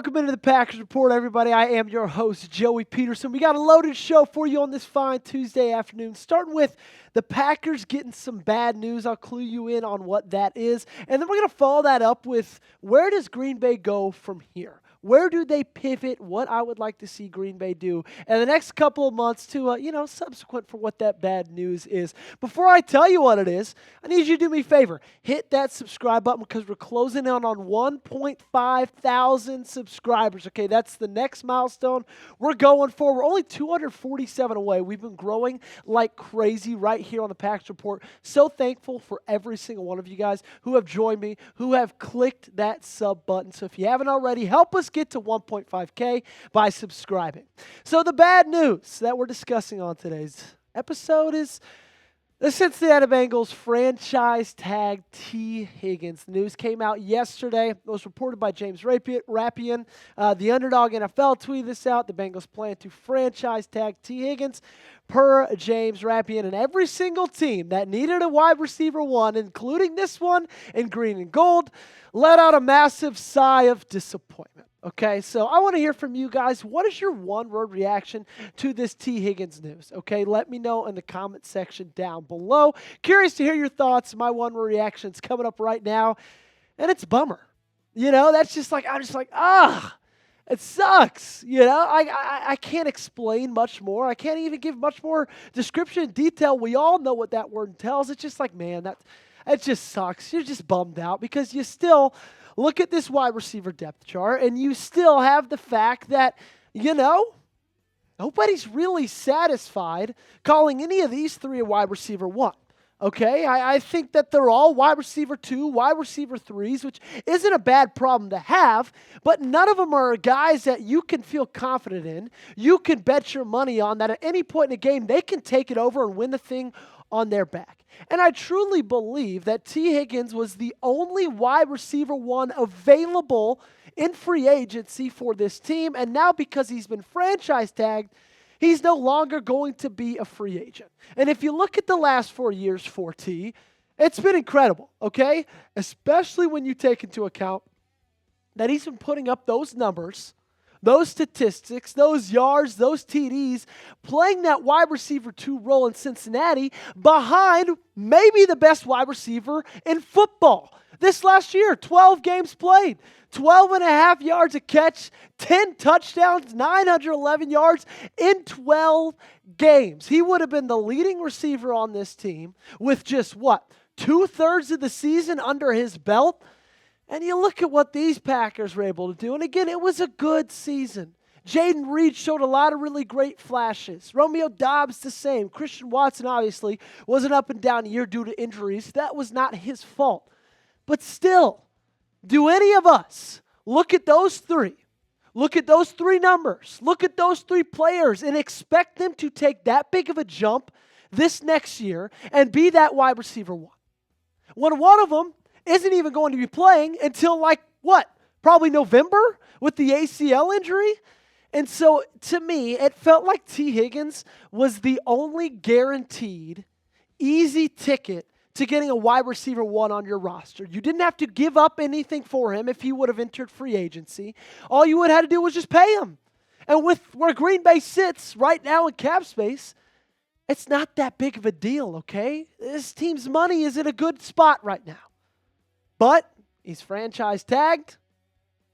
Welcome into the Packers Report, everybody. I am your host, Joey Petersen. We got a loaded show for you on this fine Tuesday afternoon, starting with the Packers getting some bad news. I'll clue you in on what that is. And then we're going to follow that up with where does Green Bay go from here? Where do they pivot? What I would like to see Green Bay do in the next couple of months to, subsequent for what that bad news is. Before I tell you what it is, I need you to do me a favor. Hit that subscribe button because we're closing in on 1.5 thousand subscribers. Okay, that's the next milestone we're going for. We're only 247 away. We've been growing like crazy right here on the Packers Report. So thankful for every single one of you guys who have joined me, who have clicked that sub button. So if you haven't already, help us get to 1.5K by subscribing. So the bad news that we're discussing on today's episode is the Cincinnati Bengals franchise tag Tee Higgins. The news came out yesterday. It was reported by James Rapien. The Underdog NFL tweeted this out. The Bengals plan to franchise tag Tee Higgins per James Rapien. And every single team that needed a wide receiver one, including this one in green and gold, let out a massive sigh of disappointment. Okay, so I want to hear from you guys. What is your one-word reaction to this Tee Higgins news? Okay, let me know in the comment section down below. Curious to hear your thoughts. My one-word reaction is coming up right now, and it's bummer. That's just like, I'm just like, it sucks. I can't explain much more. I can't even give much more description and detail. We all know what that word entails. It's just like, man, it just sucks. You're just bummed out because you still look at this wide receiver depth chart, and you still have the fact that, nobody's really satisfied calling any of these three a wide receiver one. Okay, I think that they're all wide receiver 2, wide receiver 3s, which isn't a bad problem to have, but none of them are guys that you can feel confident in. You can bet your money on that at any point in the game, they can take it over and win the thing on their back. And I truly believe that Tee Higgins was the only wide receiver one available in free agency for this team, and now because he's been franchise tagged, he's no longer going to be a free agent. And if you look at the last 4 years for T, it's been incredible, okay? Especially when you take into account that he's been putting up those numbers, those statistics, those yards, those TDs, playing that wide receiver 2 role in Cincinnati behind maybe the best wide receiver in football. This last year, 12 games played, 12 and a half yards a catch, 10 touchdowns, 911 yards in 12 games. He would have been the leading receiver on this team with just, 2/3 of the season under his belt? And you look at what these Packers were able to do. And again, it was a good season. Jayden Reed showed a lot of really great flashes. Romeo Doubs the same. Christian Watson obviously was an up and down year due to injuries. That was not his fault. But still, do any of us look at those three? Look at those three numbers. Look at those three players and expect them to take that big of a jump this next year and be that wide receiver one? When one of them isn't even going to be playing until probably November with the ACL injury. And so to me, it felt like Tee Higgins was the only guaranteed easy ticket to getting a wide receiver one on your roster. You didn't have to give up anything for him if he would have entered free agency. All you would have had to do was just pay him. And with where Green Bay sits right now in cap space, it's not that big of a deal, okay? This team's money is in a good spot right now. But he's franchise tagged,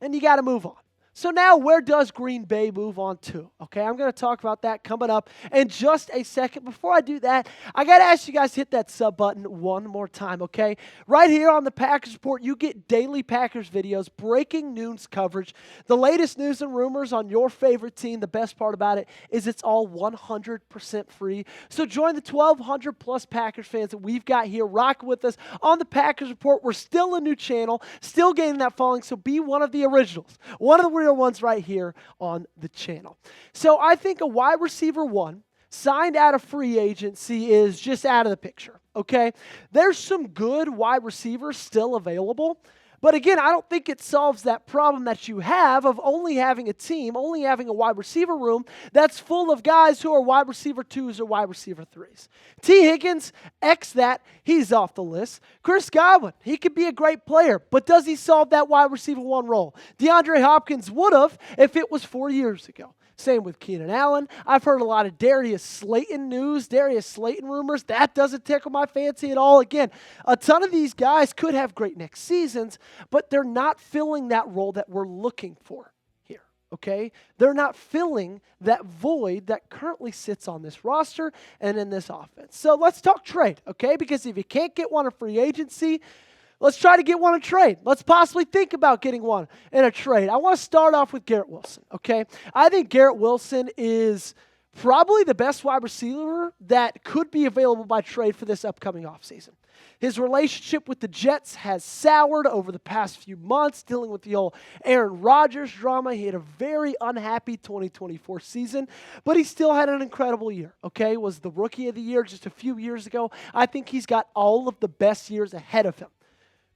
and you got to move on. So now where does Green Bay move on to? Okay, I'm going to talk about that coming up in just a second. Before I do that, I got to ask you guys to hit that sub button one more time, okay? Right here on the Packers Report, you get daily Packers videos, breaking news coverage, the latest news and rumors on your favorite team. The best part about it is it's all 100% free. So join the 1,200 plus Packers fans that we've got here rocking with us on the Packers Report. We're still a new channel, still gaining that following, so be one of the originals, one of the real ones right here on the channel. So I think a wide receiver one signed out of free agency is just out of the picture, okay? There's some good wide receivers still available, But again, I don't think it solves that problem that you have of only having a team, only having a wide receiver room that's full of guys who are wide receiver 2s or wide receiver 3s. Tee Higgins, X that, he's off the list. Chris Godwin, he could be a great player, but does he solve that wide receiver 1 role? DeAndre Hopkins would have if it was 4 years ago. Same with Keenan Allen. I've heard a lot of Darius Slayton news, Darius Slayton rumors. That doesn't tickle my fancy at all. Again, a ton of these guys could have great next seasons, but they're not filling that role that we're looking for here, okay? They're not filling that void that currently sits on this roster and in this offense. So let's talk trade, okay? Because if you can't get one in free agency, let's try to get one in trade. Let's possibly think about getting one in a trade. I want to start off with Garrett Wilson, okay? I think Garrett Wilson is probably the best wide receiver that could be available by trade for this upcoming offseason. His relationship with the Jets has soured over the past few months, dealing with the old Aaron Rodgers drama. He had a very unhappy 2024 season, but he still had an incredible year, okay? Was the rookie of the year just a few years ago. I think he's got all of the best years ahead of him.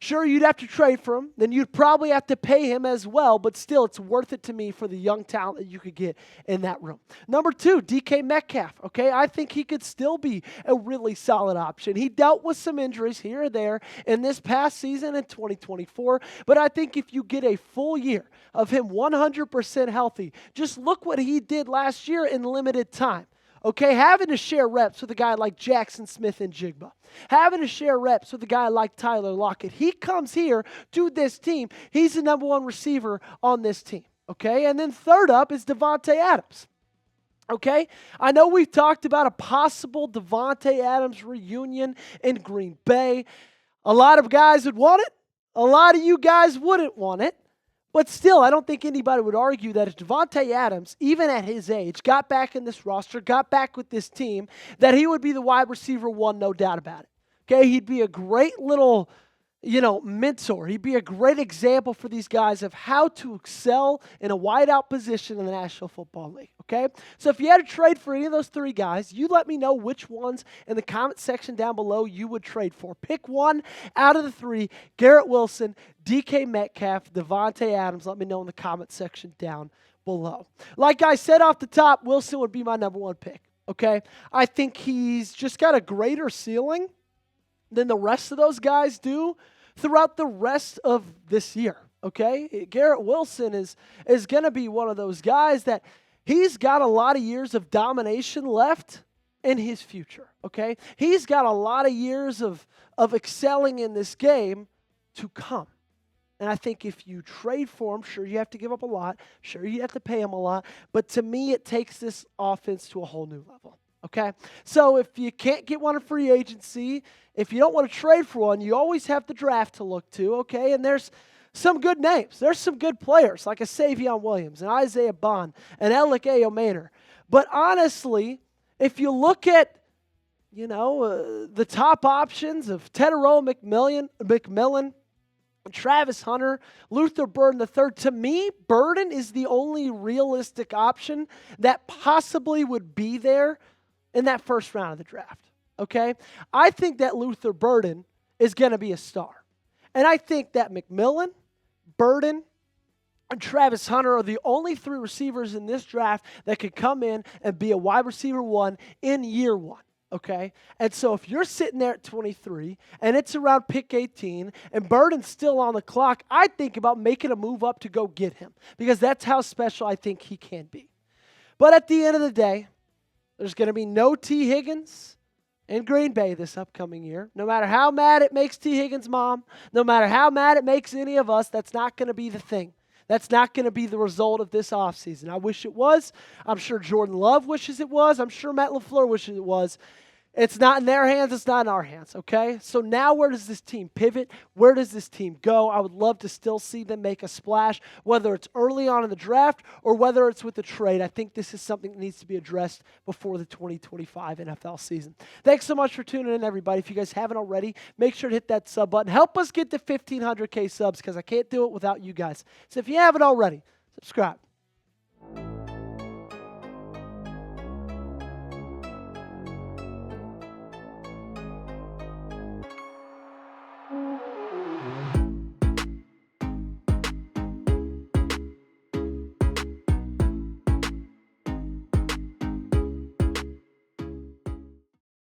Sure, you'd have to trade for him. Then you'd probably have to pay him as well, but still, it's worth it to me for the young talent that you could get in that room. Number 2, DK Metcalf, okay? I think he could still be a really solid option. He dealt with some injuries here or there in this past season in 2024, but I think if you get a full year of him 100% healthy, just look what he did last year in limited time. Okay, having to share reps with a guy like Jackson Smith and Jigba. Having to share reps with a guy like Tyler Lockett. He comes here to this team. He's the number 1 receiver on this team. Okay, and then third up is Davante Adams. Okay, I know we've talked about a possible Davante Adams reunion in Green Bay. A lot of guys would want it. A lot of you guys wouldn't want it. But still, I don't think anybody would argue that if Davante Adams, even at his age, got back in this roster, got back with this team, that he would be the wide receiver 1, no doubt about it. Okay, he'd be a great little, mentor. He'd be a great example for these guys of how to excel in a wideout position in the National Football League. Okay, so if you had to trade for any of those 3 guys, you let me know which ones in the comment section down below you would trade for. Pick one out of the 3, Garrett Wilson, DK Metcalf, Davante Adams. Let me know in the comment section down below. Like I said off the top, Wilson would be my number 1 pick. Okay, I think he's just got a greater ceiling than the rest of those guys do throughout the rest of this year, okay? Garrett Wilson is going to be one of those guys that he's got a lot of years of domination left in his future, okay? He's got a lot of years of excelling in this game to come. And I think if you trade for him, sure, you have to give up a lot. Sure, you have to pay him a lot. But to me, it takes this offense to a whole new level. Okay, so if you can't get one in free agency, if you don't want to trade for one, you always have the draft to look to, okay? And there's some good names. There's some good players like a Savion Williams and Isaiah Bond and Alec Ayomaner. But honestly, if you look at, the top options of Tedero McMillan, Travis Hunter, Luther Burden III. To me, Burden is the only realistic option that possibly would be there in that first round of the draft, okay? I think that Luther Burden is going to be a star. And I think that McMillan, Burden, and Travis Hunter are the only 3 receivers in this draft that could come in and be a wide receiver 1 in year 1. Okay, and so if you're sitting there at 23 and it's around pick 18 and Burden's still on the clock, I'd think about making a move up to go get him because that's how special I think he can be. But at the end of the day, there's going to be no Tee Higgins in Green Bay this upcoming year. No matter how mad it makes Tee Higgins' mom, no matter how mad it makes any of us, that's not going to be the thing. That's not going to be the result of this offseason. I wish it was. I'm sure Jordan Love wishes it was. I'm sure Matt LaFleur wishes it was. It's not in their hands. It's not in our hands, okay? So now where does this team pivot? Where does this team go? I would love to still see them make a splash, whether it's early on in the draft or whether it's with the trade. I think this is something that needs to be addressed before the 2025 NFL season. Thanks so much for tuning in, everybody. If you guys haven't already, make sure to hit that sub button. Help us get to 1,500K subs because I can't do it without you guys. So if you haven't already, subscribe.